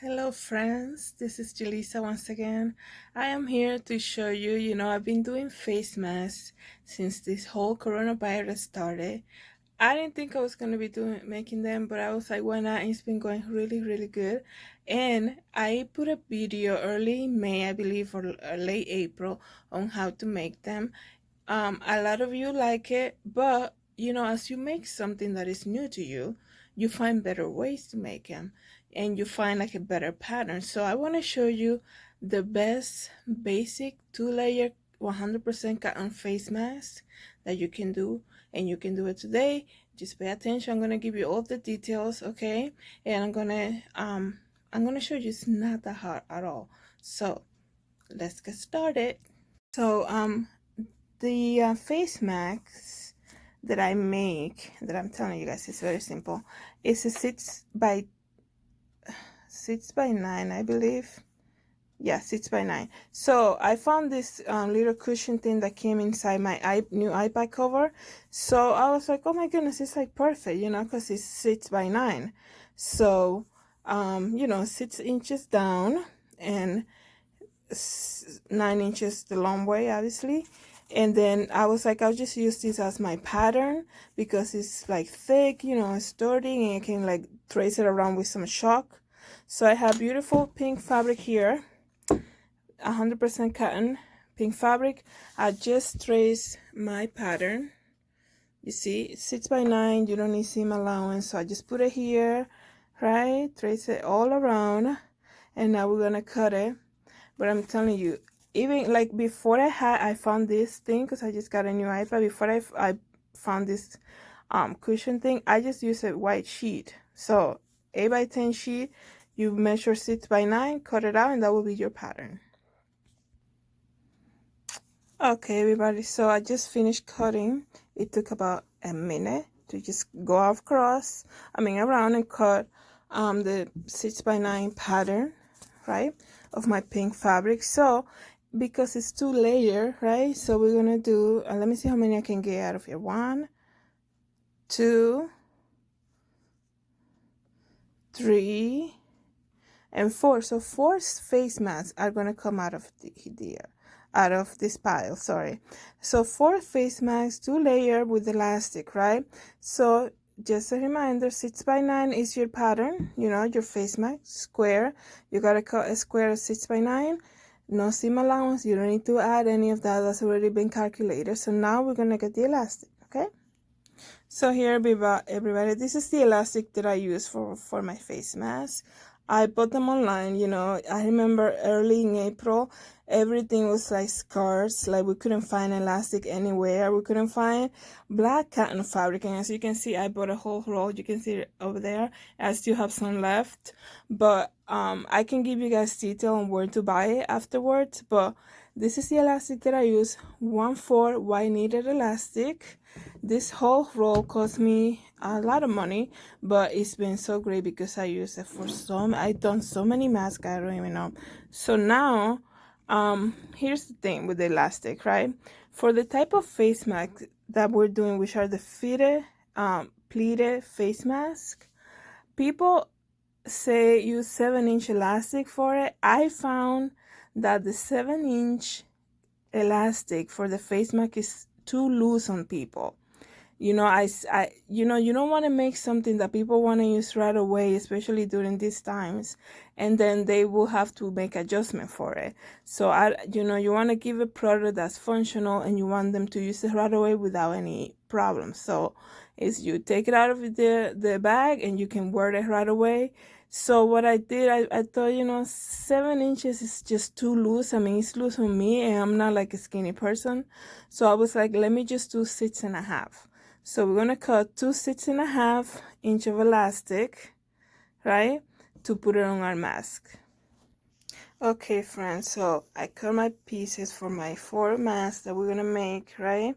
Hello friends, this is Jelisa once again. I am here to show you, I've been doing face masks since this whole coronavirus started. I didn't think I was going to be making them, but I was like, why not? It's been going really, really good. And I put a video early May, I believe, or late April on how to make them. A lot of you like it, but as you make something that is new to you, you find better ways to make them and you find like a better pattern. So I want to show you the best basic two-layer 100% cotton face mask that you can do, and you can do it today. Just pay attention. I'm going to give you all the details, okay? And I'm going to show you it's not that hard at all. So, let's get started. So, the face masks that I make, that I'm telling you guys, is very simple. It's a 6 by 9, I believe. Yeah, 6 by 9. So I found this little cushion thing that came inside my new iPad cover. So I was like, oh my goodness, it's like perfect, because it's 6 by 9. So 6 inches down and 9 inches the long way, obviously. And then I was like, I'll just use this as my pattern because it's like thick, sturdy, and I can like trace it around with some chalk. So I have beautiful pink fabric here, 100% cotton pink fabric. I just traced my pattern. You see, it's 6 by 9. You don't need seam allowance, so I just put it here, right? Trace it all around, and now we're gonna cut it. But I'm telling you, even like before I found this thing, because I just got a new iPad. Before I found this cushion thing, I just used a white sheet. So 8 by 10 sheet, you measure 6 by 9, cut it out, and that will be your pattern. Okay, everybody, so I just finished cutting. It took about a minute to just go around and cut the 6 by 9 pattern, right, of my pink fabric. So because it's 2 layer, right, so we're gonna do let me see how many I can get out of here. 1, 2, 3, and 4. So 4 face masks are gonna come out of out of this pile, sorry. So 4 face masks, 2 layer with elastic, right? So just a reminder, 6 by 9 is your pattern, your face mask square. You gotta cut a square of 6 by 9. No seam allowance. You don't need to add any of that. That's already been calculated. So now we're gonna get the elastic, okay? So here, everybody, this is the elastic that I use for my face mask. I bought them online, I remember early in April, everything was like scarce, like we couldn't find elastic anywhere. We couldn't find black cotton fabric, and as you can see, I bought a whole roll. You can see it over there. I still have some left, but I can give you guys detail on where to buy it afterwards. But this is the elastic that I use, 1/4 white knitted elastic. This whole roll cost me a lot of money, but it's been so great because I use it for I've done so many masks, I don't even know. So now, here's the thing with the elastic, right? For the type of face mask that we're doing, which are the fitted, pleated face mask, people say use 7-inch elastic for it. I found that the 7-inch elastic for the face mask is too loose on people. You don't want to make something that people want to use right away, especially during these times, and then they will have to make adjustment for it. So you want to give a product that's functional, and you want them to use it right away without any problems. So is you take it out of the bag and you can wear it right away. So what I did, I thought, 7 inches is just too loose. I mean, it's loose on me, and I'm not like a skinny person. So I was like, let me just do 6.5. So we're going to cut 2 6.5 inch of elastic, right, to put it on our mask. Okay, friends, so I cut my pieces for my 4 masks that we're going to make, right?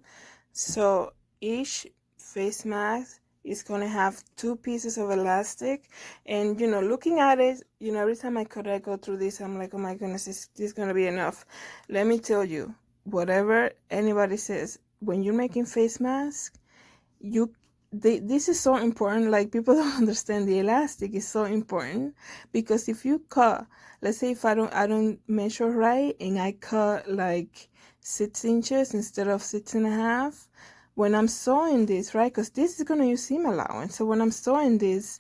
So each face mask is going to have 2 pieces of elastic, and looking at it, every time I cut it, I go through this, I'm like, oh my goodness, is this going to be enough? Let me tell you, whatever anybody says, when you're making face masks, you this is so important. Like, people don't understand the elastic is so important, because if you cut, let's say if I don't measure right and I cut like 6 inches instead of 6.5, when I'm sewing this, right, because this is gonna use seam allowance, so when I'm sewing this,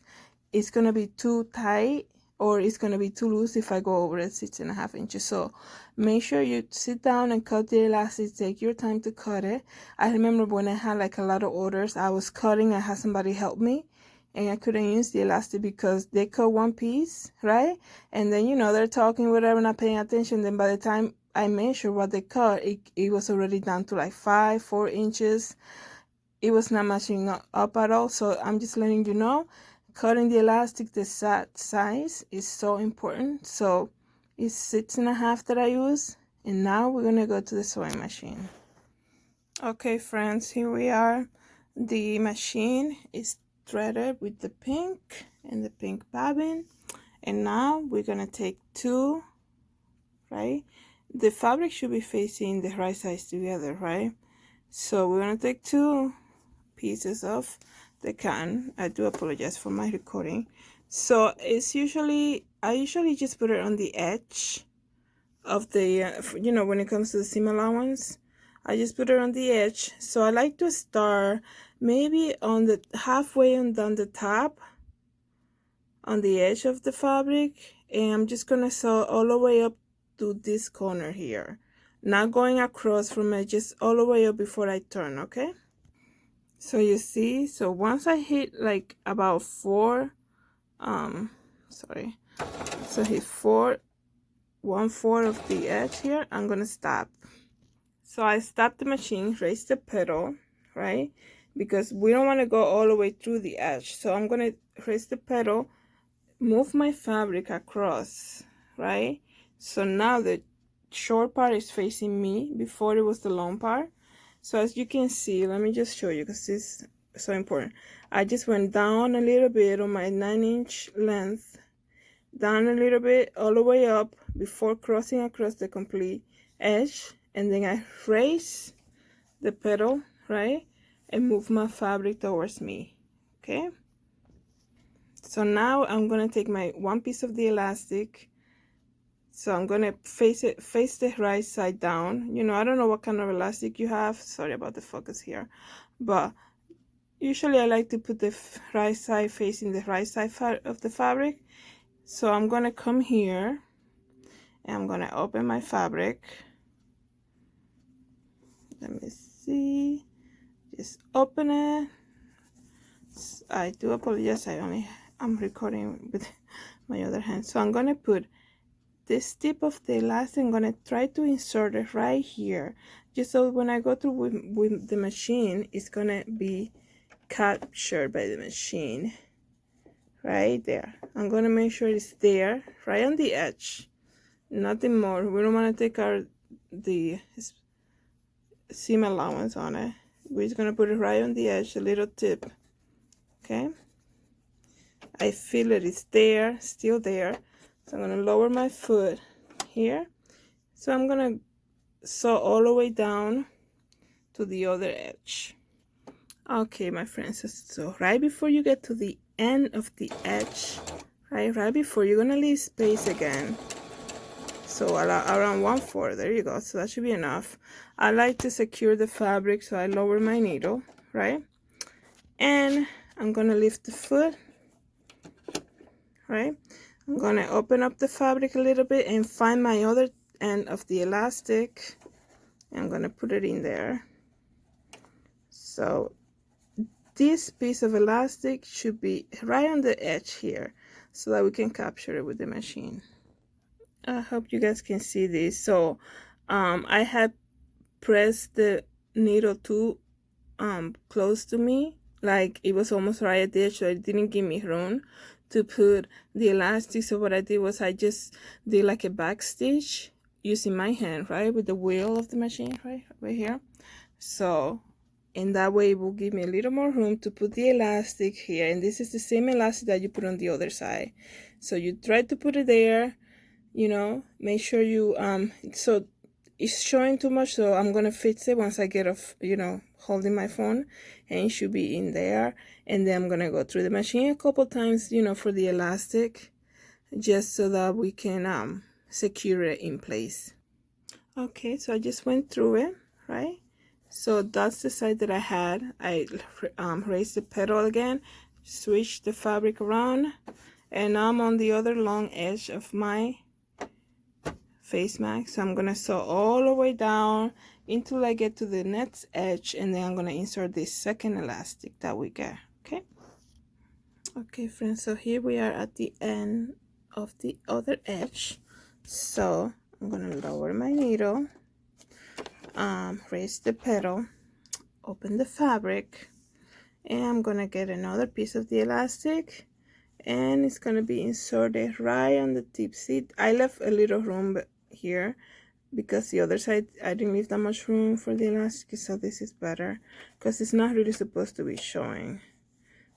it's gonna be too tight or it's gonna be too loose if I go over at 6.5 inches. So make sure you sit down and cut the elastic. Take your time to cut it. I remember when I had like a lot of orders, I was cutting, I had somebody help me, and I couldn't use the elastic because they cut one piece, right? And then, they're talking, whatever, not paying attention. Then by the time I measure what they cut, it was already down to like 4 inches. It was not matching up at all. So I'm just letting you know, cutting the elastic the size is so important. So it's 6.5 that I use. And now we're gonna go to the sewing machine. Okay, friends, here we are. The machine is threaded with the pink and the pink bobbin, and now we're gonna take two, right? The fabric should be facing the right sides together, right? So we're gonna take two pieces of the cotton. I do apologize for my recording. So I usually just put it on the edge of the when it comes to the seam allowance, I just put it on the edge. So I like to start maybe on the halfway and down the top on the edge of the fabric, and I'm just gonna sew all the way up to this corner here, not going across from it, just all the way up before I turn. Okay, so you see, so once I hit like about 4 sorry, so hit 1/4 of the edge here, I'm gonna stop. So I stop the machine, raise the pedal, right? Because we don't want to go all the way through the edge. So I'm gonna raise the pedal, move my fabric across, right? So now the short part is facing me. Before it was the long part. So as you can see, let me just show you because this is so important. I just went down a little bit on my 9-inch length, down a little bit, all the way up before crossing across the complete edge, and then I raise the pedal, right, and move my fabric towards me. Okay, so now I'm gonna take my one piece of the elastic, so I'm gonna face the right side down. I don't know what kind of elastic you have, sorry about the focus here, but usually I like to put the right side facing the right side of the fabric. So I'm gonna come here and I'm gonna open my fabric. Let me see, just open it. I do apologize, I'm recording with my other hand. So I'm gonna put this tip of the elastic, I'm gonna try to insert it right here, just so when I go through with the machine, it's gonna be captured by the machine right there. I'm gonna make sure it's there, right on the edge, nothing more. We don't want to take the seam allowance on it. We're just gonna put it right on the edge, a little tip. Okay, I feel it is there, still there. So I'm gonna lower my foot here. So I'm gonna sew all the way down to the other edge. Okay, my friends, so right before you get to the end of the edge, right before, you're gonna leave space again. So around 1/4, there you go. So that should be enough. I like to secure the fabric, so I lower my needle, right? And I'm gonna lift the foot, right? I'm gonna open up the fabric a little bit and find my other end of the elastic. I'm gonna put it in there. So this piece of elastic should be right on the edge here so that we can capture it with the machine. I hope you guys can see this. So I had pressed the needle too close to me, like it was almost right at the edge, so it didn't give me room to put the elastic. So what I did was I just did like a back stitch using my hand, right, with the wheel of the machine right here. So in that way it will give me a little more room to put the elastic here, and this is the same elastic that you put on the other side. So you try to put it there, make sure you so it's showing too much, so I'm gonna fix it once I get off, holding my phone, and it should be in there. And then I'm gonna go through the machine a couple times, you know, for the elastic, just so that we can secure it in place. Okay, so I just went through it, right? So that's the side that I had. I raised the petal again, switched the fabric around, and I'm on the other long edge of my face mask. So I'm gonna sew all the way down until I get to the next edge, and then I'm gonna insert this second elastic that we get. Okay friends, so here we are at the end of the other edge. So I'm gonna lower my needle, raise the petal, open the fabric, and I'm gonna get another piece of the elastic, and it's gonna be inserted right on the tip. See, I left a little room here because the other side I didn't leave that much room for the elastic, so this is better because it's not really supposed to be showing.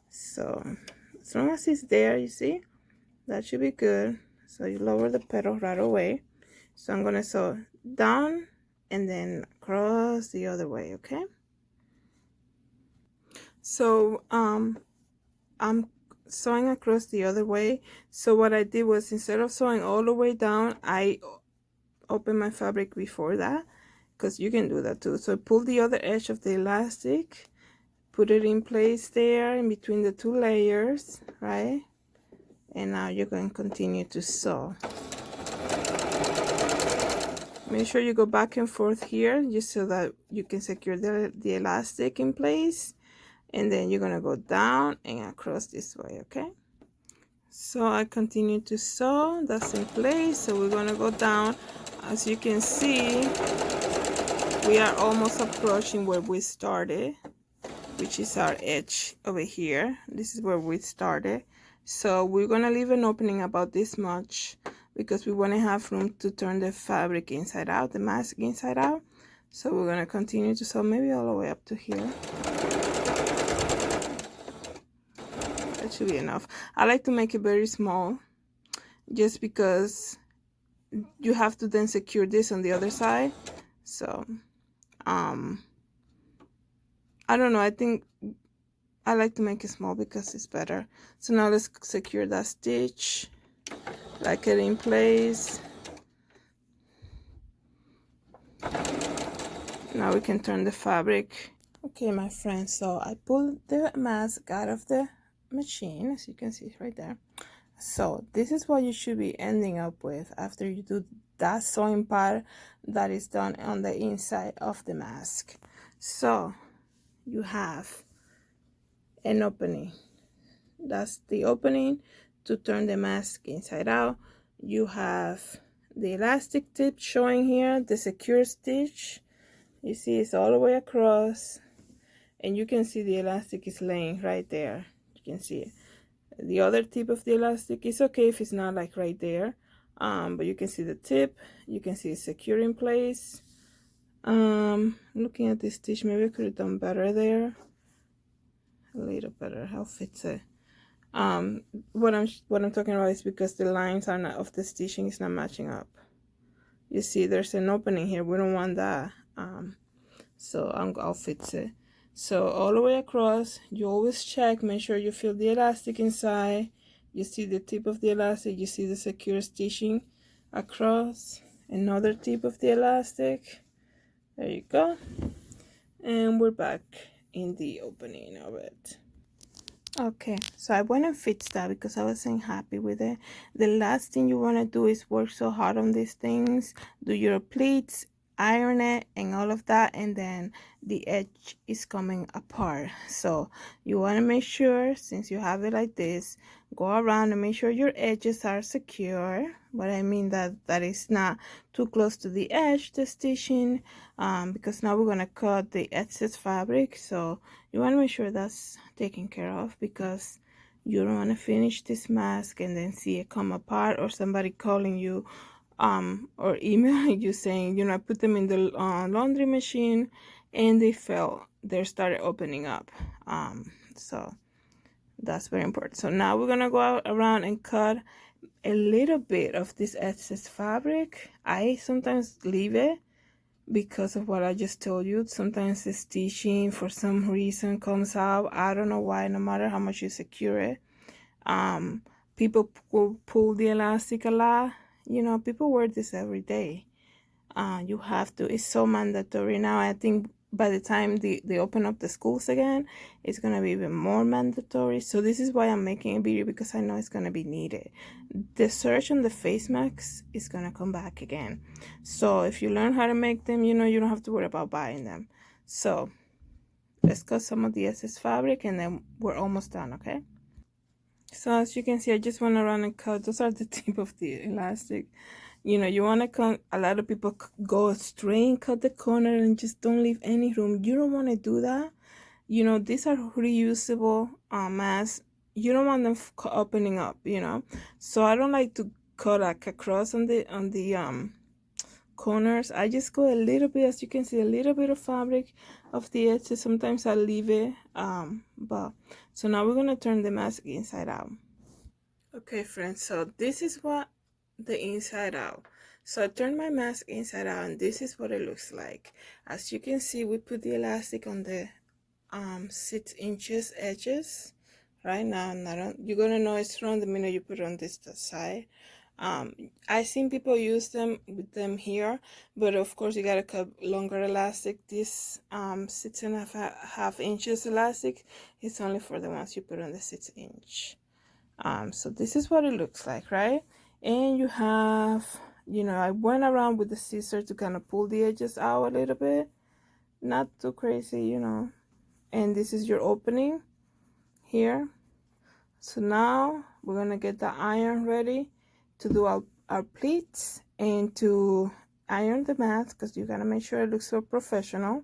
So as long as it's there, you see, that should be good. So you lower the petal right away. So I'm gonna sew down and then across the other way. Okay, so I'm sewing across the other way. So what I did was, instead of sewing all the way down, I open my fabric before that, because you can do that too. So pull the other edge of the elastic, put it in place there in between the two layers, right? And now you're going to continue to sew. Make sure you go back and forth here just so that you can secure the elastic in place, and then you're going to go down and across this way. Okay, so I continue to sew. That's in place. So we're going to go down. As you can see, we are almost approaching where we started, which is our edge over here. This is where we started. So we're going to leave an opening about this much because we want to have room to turn the fabric inside out, the mask inside out. So we're going to continue to sew maybe all the way up to here. That should be enough. I like to make it very small just because you have to then secure this on the other side. So I don't know, I think I like to make it small because it's better. So now let's secure that stitch, lock it in place. Now we can turn the fabric. Okay, my friends, so I pulled the mask out of the machine, as you can see right there. So this is what you should be ending up with after you do that sewing part that is done on the inside of the mask. So you have an opening. That's the opening to turn the mask inside out. You have the elastic tip showing here, the secure stitch. You see it's all the way across, and you can see the elastic is laying right there. You can see it. The other tip of the elastic is okay if it's not like right there, but you can see the tip. You can see it's secure in place. Looking at this stitch, maybe I could have done better there, a little better. How fits it? What I'm talking about is because the lines are not, of the stitching is not matching up. You see there's an opening here, we don't want that. So I'll fix it. So all the way across, you always check, make sure you feel the elastic inside. You see the tip of the elastic, you see the secure stitching across, another tip of the elastic. There you go. And we're back in the opening of it. Okay, so I went and fixed that because I wasn't happy with it. The last thing you want to do is work so hard on these things, do your pleats, iron it and all of that, and then the edge is coming apart. So you want to make sure, since you have it like this, go around and make sure your edges are secure. What I mean that is not too close to the edge, the stitching, because now we're going to cut the excess fabric. So you want to make sure that's taken care of, because you don't want to finish this mask and then see it come apart, or somebody calling you or emailing you saying, you know, I put them in the laundry machine and they started opening up. So that's very important. So now we're gonna go around and cut a little bit of this excess fabric. I sometimes leave it because of what I just told you. Sometimes the stitching for some reason comes out. I don't know why, no matter how much you secure it. Um, People pull the elastic a lot. You know, people wear this every day. You have to. It's so mandatory now. I think by the time they open up the schools again, it's gonna be even more mandatory. So this is why I'm making a video, because I know it's gonna be needed. The search on the face masks is gonna come back again. So if you learn how to make them, you know, you don't have to worry about buying them. So let's cut some of the excess fabric and then we're almost done, okay? So as you can see, I just went around and cut. Those are the tip of the elastic. You know, you want to cut. A lot of people go straight and cut the corner and just don't leave any room. You don't want to do that. You know, these are reusable masks. You don't want them opening up, you know. So I don't like to cut like across on the corners. I just go a little bit, as you can see, a little bit of fabric of the edges. Sometimes I leave it. But so now we're gonna turn the mask inside out. Okay, friends, so this is what the inside out. So I turned my mask inside out and this is what it looks like. As you can see, we put the elastic on the 6 inches edges right now, and you're gonna know it's wrong the minute you put it on this side. I've seen people use them with them here, but of course you gotta cut longer elastic. This 6.5 inches elastic is only for the ones you put on the 6 inch. So this is what it looks like, right? And you have, you know, I went around with the scissors to kind of pull the edges out a little bit, not too crazy, you know. And this is your opening here. So now we're gonna get the iron ready to do our pleats and to iron the mask, because you gotta make sure it looks so professional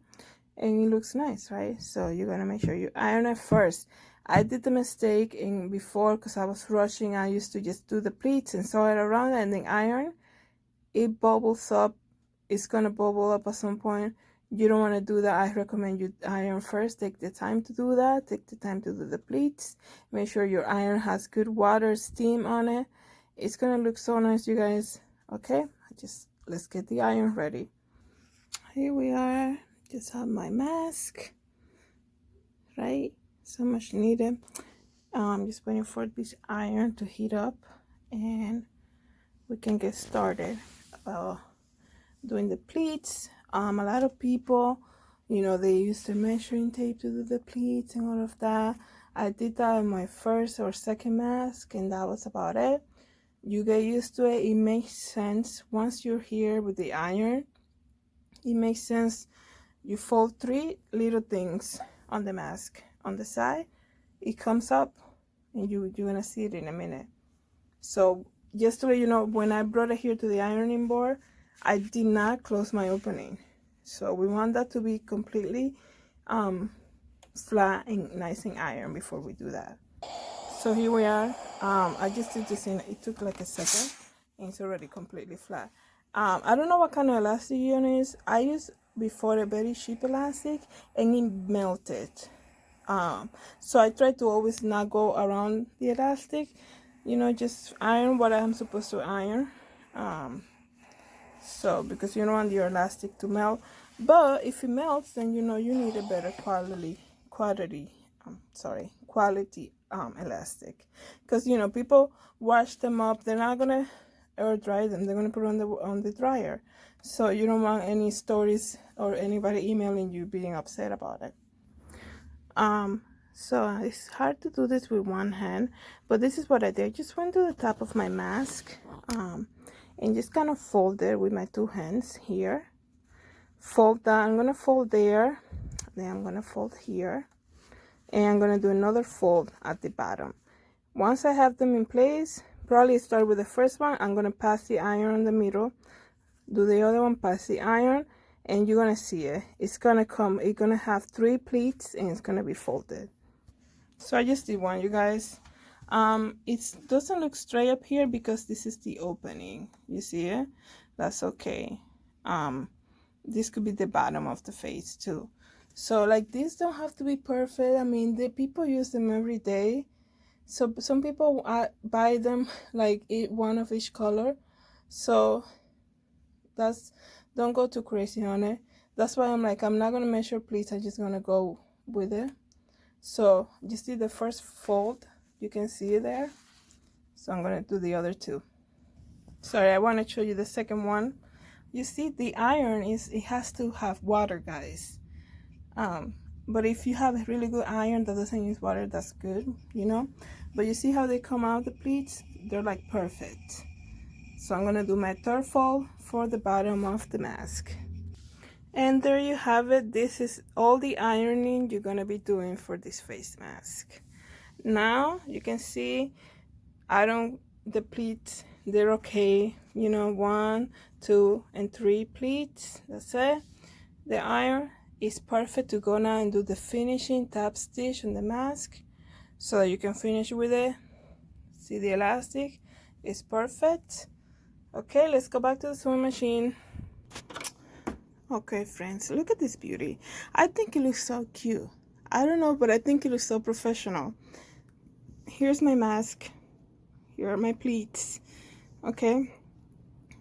and it looks nice, right? So you're gonna make sure you iron it first. I did the mistake before, because I was rushing. I used to just do the pleats and sew it around and then iron. It bubbles up. It's gonna bubble up at some point. You don't want to do that. I recommend you iron first. Take the time to do that. Take the time to do the pleats. Make sure your iron has good water steam on it. It's gonna look so nice, you guys. Okay, let's get the iron ready. Here we are. Just have my mask, right? So much needed. Just waiting for this iron to heat up and we can get started doing the pleats. A lot of people, you know, they use the measuring tape to do the pleats and all of that. I did that in my first or second mask and that was about it. You get used to it. It makes sense once you're here with the iron. It makes sense. You fold 3 little things on the mask on the side. It comes up and you're gonna see it in a minute. So just to let you know, when I brought it here to the ironing board, I did not close my opening. So we want that to be completely flat and nice and iron before we do that. So here we are. I just did this in, it took like a second and it's already completely flat. I don't know what kind of elastic you use. I used before a very cheap elastic and it melted. So I try to always not go around the elastic, you know, just iron what I'm supposed to iron. So because you don't want your elastic to melt, but if it melts, then you know you need a better quality elastic, because you know people wash them up, they're not gonna air dry them, they're gonna put on the dryer. So you don't want any stories or anybody emailing you being upset about it. So it's hard to do this with one hand, but this is what I did. I just went to the top of my mask and just kind of fold it with my 2 hands here. Fold that. I'm gonna fold there, then I'm gonna fold here, and I'm gonna do another fold at the bottom. Once I have them in place, probably start with the first one. I'm gonna pass the iron in the middle, do the other one, pass the iron, and you're gonna see it. It's gonna have 3 pleats and it's gonna be folded. So I just did one, you guys. It doesn't look straight up here because this is the opening. You see it? That's okay. This could be the bottom of the face too. So like these don't have to be perfect. I mean, the people use them every day. So some people buy them like one of each color. So that's Don't go too crazy on it. That's why I'm like, I'm not gonna measure pleats, I'm just gonna go with it. So you see the first fold, you can see it there. So I'm gonna do the other two. Sorry, I want to show you the second one. You see the iron it has to have water, guys. But if you have a really good iron that doesn't use water, that's good, you know. But you see how they come out, the pleats? They're like perfect. So I'm gonna do my third fold for the bottom of the mask. And there you have it. This is all the ironing you're gonna be doing for this face mask. Now you can see the pleats, they're okay, you know, 1, 2, and 3 pleats. That's it. The iron is perfect to go now and do the finishing top stitch on the mask so that you can finish with it. See, the elastic is perfect. Okay, let's go back to the sewing machine. Okay, friends, look at this beauty. I think it looks so cute. I don't know, but I think it looks so professional. Here's my mask. Here are my pleats. Okay,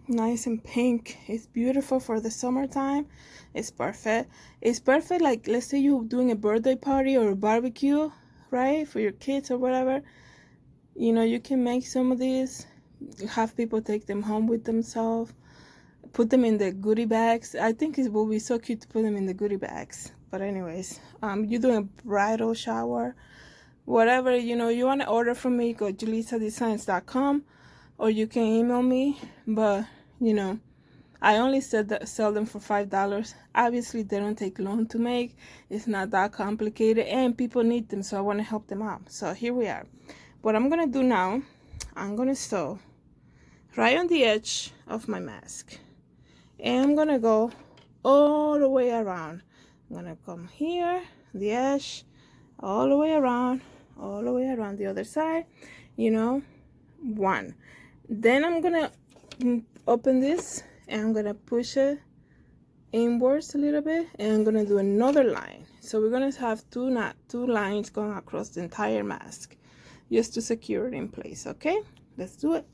nice and pink. It's beautiful for the summertime. It's perfect. It's perfect, like, let's say you're doing a birthday party or a barbecue, right, for your kids or whatever. You know, you can make some of these, have people take them home with themselves, put them in the goodie bags. I think it will be so cute to put them in the goodie bags. But anyways, you're doing a bridal shower, whatever, you know, you want to order from me, go to JulisaDesigns.com, or you can email me. But you know, I only sell them for $5. Obviously they don't take long to make. It's not that complicated, and people need them, so I want to help them out. So here we are. What I'm gonna do now, I'm gonna sew right on the edge of my mask, and I'm gonna go all the way around. I'm gonna come here, the edge, all the way around, all the way around the other side, you know, 1. Then I'm gonna open this and I'm gonna push it inwards a little bit, and I'm gonna do another line. So we're gonna have two lines going across the entire mask just to secure it in place. Okay, let's do it.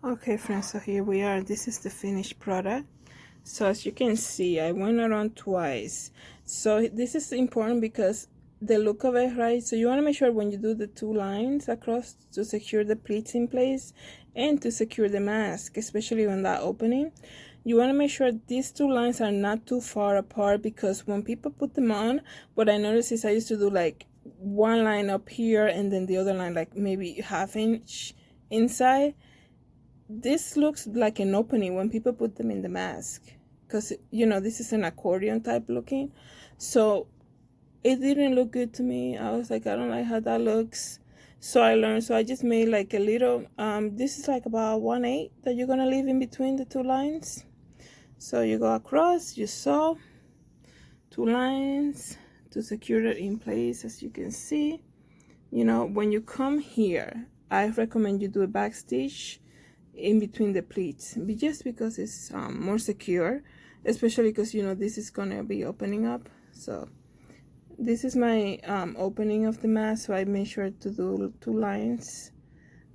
Okay, friends, so here we are. This is the finished product. So as you can see, I went around twice. So this is important because the look of it, right? So you want to make sure when you do the 2 lines across to secure the pleats in place and to secure the mask, especially on that opening, you want to make sure these 2 lines are not too far apart, because when people put them on, what I noticed is I used to do like 1 line up here and then the other line like maybe ½ inch inside. This looks like an opening when people put them in the mask, because you know this is an accordion type looking, so it didn't look good to me. I was like, I don't like how that looks. So I learned, so I just made like a little this is like about 1/8 that you're gonna leave in between the 2 lines. So you go across, you sew 2 lines to secure it in place. As you can see, you know, when you come here, I recommend you do a back stitch in between the pleats, just because it's more secure, especially because you know this is gonna be opening up. So this is my opening of the mask, so I made sure to do 2 lines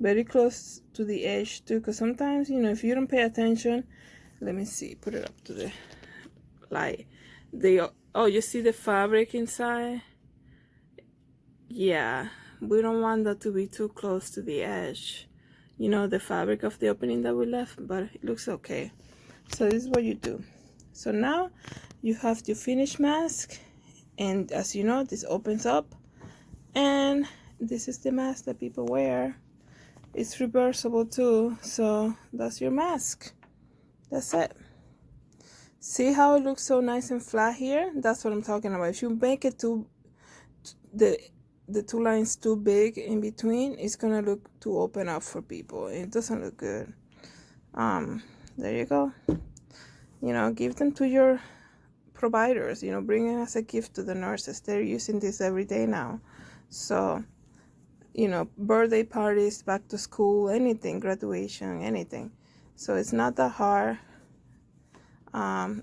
very close to the edge too, because sometimes, you know, if you don't pay attention, let me see, put it up to the light, oh, you see the fabric inside? Yeah, we don't want that to be too close to the edge, you know, the fabric of the opening that we left, but it looks okay. So this is what you do. So now you have your finished mask, and as you know, this opens up, and this is the mask that people wear. It's reversible too, so that's your mask. That's it. See how it looks so nice and flat here? That's what I'm talking about. If you make it the 2 lines too big in between, it's gonna look too open up for people. It doesn't look good. There you go. You know, give them to your providers, you know, bring it as a gift to the nurses. They're using this every day now. So, you know, birthday parties, back to school, anything, graduation, anything. So it's not that hard.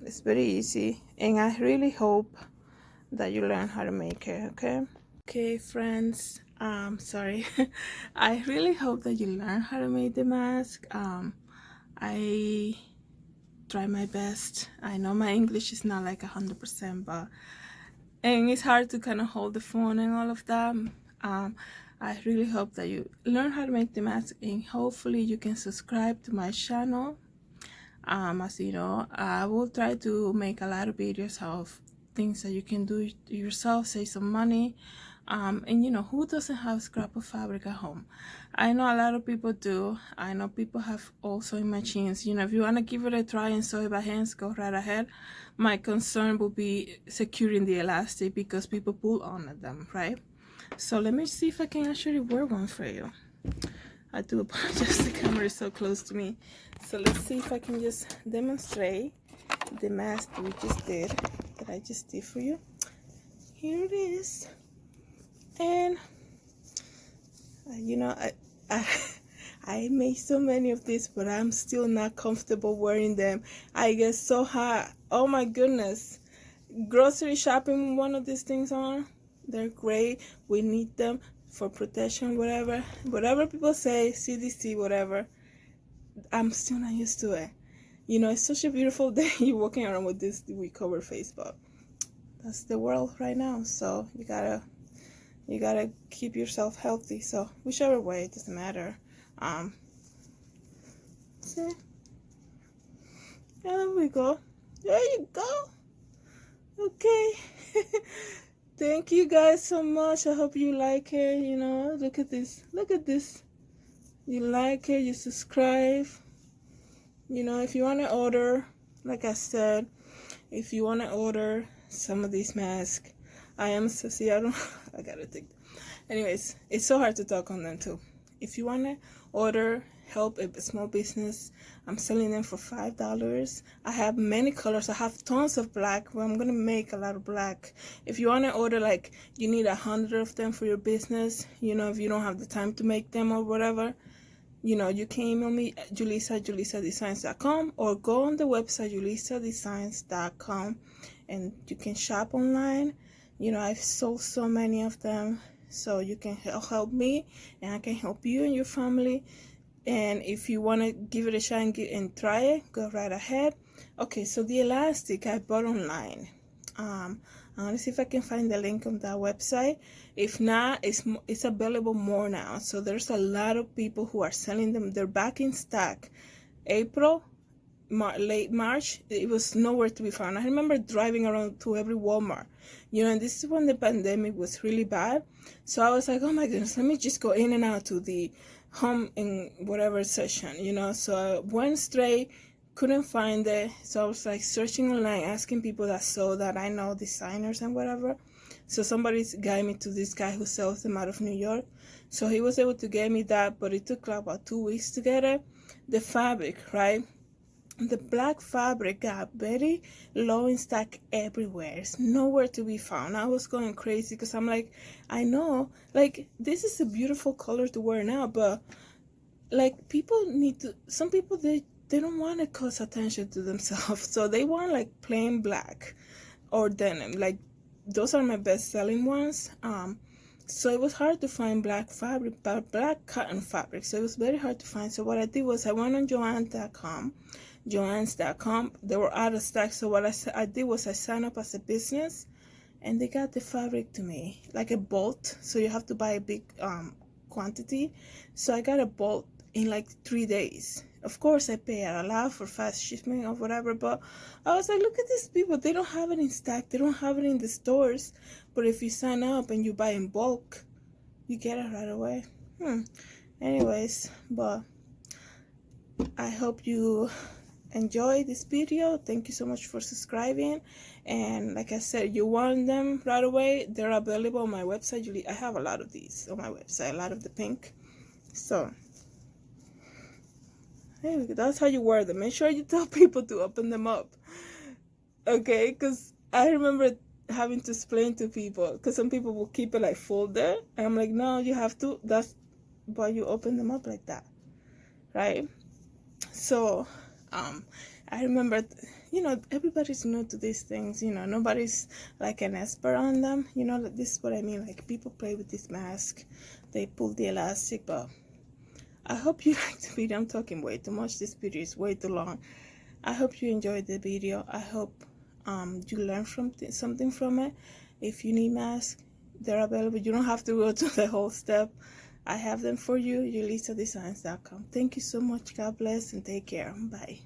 It's very easy, and I really hope that you learn how to make it. Okay, friends, sorry. I really hope that you learn how to make the mask. I try my best. I know my English is not like 100%, but and it's hard to kind of hold the phone and all of that. I really hope that you learn how to make the mask, and hopefully you can subscribe to my channel. As you know, I will try to make a lot of videos of things that you can do yourself, save some money. And you know, who doesn't have a scrap of fabric at home? I know a lot of people do. I know people have all sewing machines. You know, if you want to give it a try and sew it by hands, go right ahead. My concern will be securing the elastic because people pull on them, right? So let me see if I can actually wear one for you. I do apologize, the camera is so close to me. So let's see if I can just demonstrate the mask that we just did, that I just did for you. Here it is. And you know, I made so many of these, but I'm still not comfortable wearing them. I get so hot. Oh my goodness. Grocery shopping, one of these things on. They're great. We need them for protection, whatever people say, CDC, whatever. I'm still not used to it. You know, it's such a beautiful day. You're walking around with this recovered face, but that's the world right now. So you gotta keep yourself healthy. So whichever way, it doesn't matter. See? There we go. There you go. Okay. Thank you guys so much. I hope you like it. You know, look at this. Look at this. You like it, you subscribe. You know, if you want to order, like I said, if you want to order some of these masks, I gotta take. Anyways, it's so hard to talk on them too. If you want to order, help a small business, I'm selling them for $5. I have many colors. I have tons of black. Well, I'm gonna make a lot of black. If you want to order, like, you need 100 of them for your business, you know, if you don't have the time to make them or whatever, you know, you can email me at julisadesigns.com or go on the website julisadesigns.com and you can shop online. You know, I've sold so many of them, so you can help me and I can help you and your family. And if you want to give it a shot and try it, go right ahead. Okay, so the elastic I bought online. I'm gonna see if I can find the link on that website. If not, it's available more now. So there's a lot of people who are selling them. They're back in stock. April, late March, it was nowhere to be found. I remember driving around to every Walmart, you know, and this is when the pandemic was really bad. So I was like, oh my goodness, let me just go in and out to the home and whatever section, you know. So I went straight, couldn't find it. So I was like searching online, asking people that saw that I know, designers and whatever. So somebody's guided me to this guy who sells them out of New York. So he was able to get me that, but it took like about 2 weeks to get it. The fabric, right? The black fabric got very low in stock everywhere. It's nowhere to be found. I was going crazy because I'm like, I know, like, this is a beautiful color to wear now, but like, people need to, some people, they don't want to cause attention to themselves, so they want like plain black or denim. Like, those are my best selling ones. So it was hard to find black fabric, but black cotton fabric, so it was very hard to find. So what I did was I went on Joanns.com. They were out of stock. So what I did was I signed up as a business, and they got the fabric to me like a bulk. So you have to buy a big quantity. So I got a bulk in like 3 days. Of course, I pay a lot for fast shipping or whatever, but I was like, look at these people. They don't have it in stock. They don't have it in the stores. But if you sign up and you buy in bulk, you get it right away. Anyways, but I hope you enjoy this video. Thank you so much for subscribing. And like I said, you want them right away, they're available on my website. I have a lot of these on my website, a lot of the pink. So hey, that's how you wear them. Make sure you tell people to open them up, okay? Because I remember having to explain to people, because some people will keep it like folded, and I'm like, no, you have to, that's why you open them up like that, right? So I remember, you know, everybody's new to these things, you know, nobody's like an expert on them, you know. This is what I mean, like, people play with this mask, they pull the elastic. But I hope you liked the video. I'm talking way too much. This video is way too long. I hope you enjoyed the video. I hope you learned something from it. If you need masks, they're available. You don't have to go to the whole step. I have them for you. YulisaDesigns.com. Thank you so much. God bless and take care. Bye.